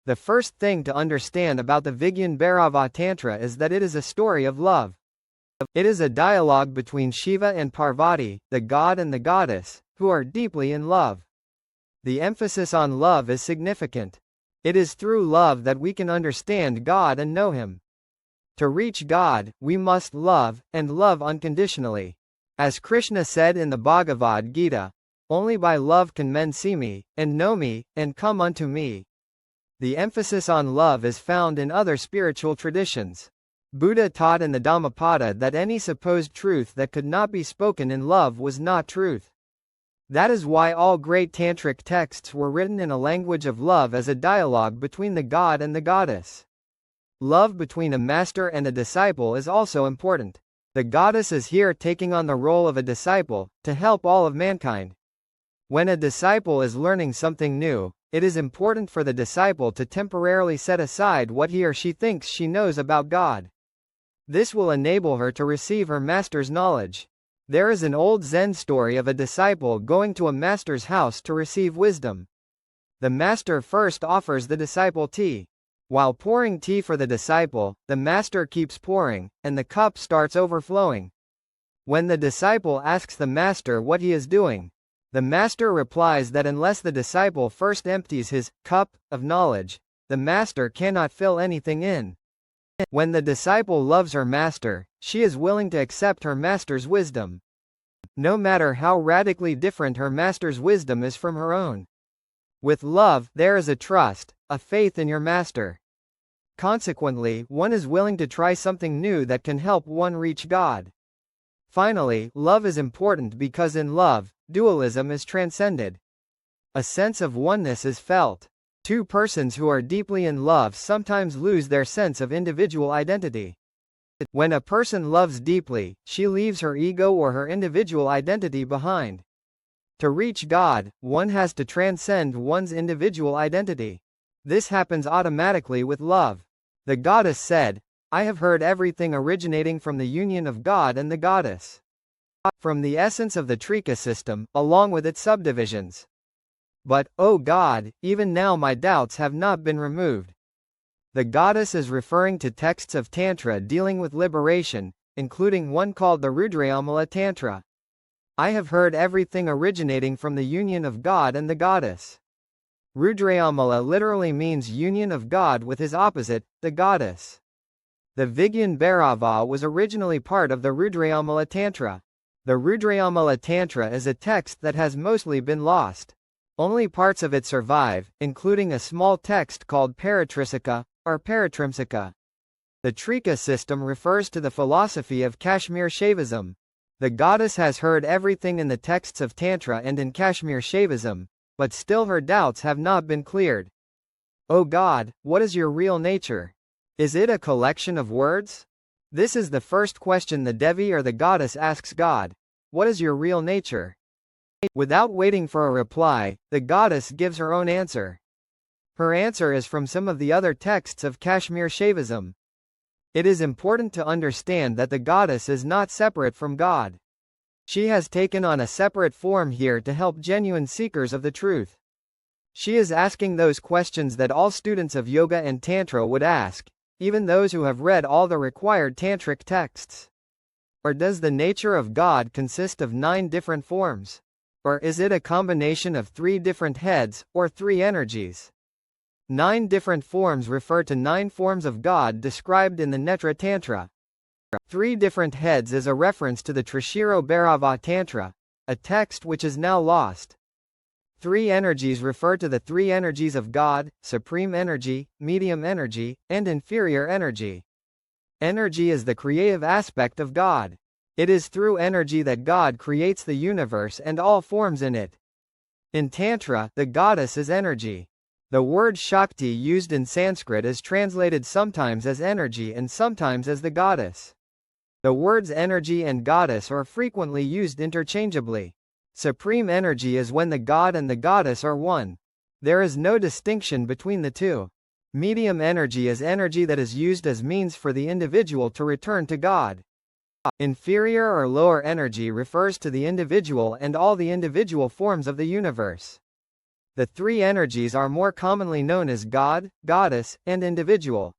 The first thing to understand about the Vigyan Bhairava Tantra is that it is a story of love. It is a dialogue between Shiva and Parvati, the god and the goddess, who are deeply in love. The emphasis on love is significant. It is through love that we can understand God and know Him. To reach God, we must love, and love unconditionally. As Krishna said in the Bhagavad Gita, "Only by love can men see me, and know me, and come unto me." The emphasis on love is found in other spiritual traditions. Buddha taught in the Dhammapada that any supposed truth that could not be spoken in love was not truth. That is why all great tantric texts were written in a language of love as a dialogue between the god and the goddess. Love between a master and a disciple is also important. The goddess is here taking on the role of a disciple, to help all of mankind. When a disciple is learning something new, it is important for the disciple to temporarily set aside what he or she thinks she knows about God. This will enable her to receive her master's knowledge. There is an old Zen story of a disciple going to a master's house to receive wisdom. The master first offers the disciple tea. While pouring tea for the disciple, the master keeps pouring, and the cup starts overflowing. When the disciple asks the master what he is doing, the master replies that unless the disciple first empties his cup of knowledge, the master cannot fill anything in. When the disciple loves her master, she is willing to accept her master's wisdom, no matter how radically different her master's wisdom is from her own. With love, there is a trust, a faith in your master. Consequently, one is willing to try something new that can help one reach God. Finally, love is important because in love, dualism is transcended. A sense of oneness is felt. Two persons who are deeply in love sometimes lose their sense of individual identity. When a person loves deeply, she leaves her ego or her individual identity behind. To reach God, one has to transcend one's individual identity. This happens automatically with love. The goddess said, "I have heard everything originating from the union of God and the goddess. From the essence of the Trika system, along with its subdivisions. But, O God, even now my doubts have not been removed." The goddess is referring to texts of Tantra dealing with liberation, including one called the Rudrayamala Tantra. I have heard everything originating from the union of God and the goddess. Rudrayamala literally means union of God with his opposite, the goddess. The Vigyan Bhairava was originally part of the Rudrayamala Tantra. The Rudrayamala Tantra is a text that has mostly been lost. Only parts of it survive, including a small text called Paratrisika, or Paratrimsika. The Trika system refers to the philosophy of Kashmir Shaivism. The goddess has heard everything in the texts of Tantra and in Kashmir Shaivism, but still her doubts have not been cleared. O God, what is your real nature? Is it a collection of words? This is the first question the Devi or the goddess asks God. What is your real nature? Without waiting for a reply, the goddess gives her own answer. Her answer is from some of the other texts of Kashmir Shaivism. It is important to understand that the goddess is not separate from God. She has taken on a separate form here to help genuine seekers of the truth. She is asking those questions that all students of yoga and tantra would ask, even those who have read all the required tantric texts. Or does the nature of God consist of 9 different forms? Or is it a combination of 3 different heads, or 3 energies? 9 different forms refer to 9 forms of God described in the Netra Tantra. 3 different heads is a reference to the Trishiro Bhairava Tantra, a text which is now lost. 3 energies refer to the 3 energies of God: supreme energy, medium energy, and inferior energy. Energy is the creative aspect of God. It is through energy that God creates the universe and all forms in it. In Tantra, the goddess is energy. The word Shakti used in Sanskrit is translated sometimes as energy and sometimes as the goddess. The words energy and goddess are frequently used interchangeably. Supreme energy is when the god and the goddess are one. There is no distinction between the two. Medium energy is energy that is used as means for the individual to return to God. Inferior or lower energy refers to the individual and all the individual forms of the universe. The three energies are more commonly known as God, Goddess, and individual.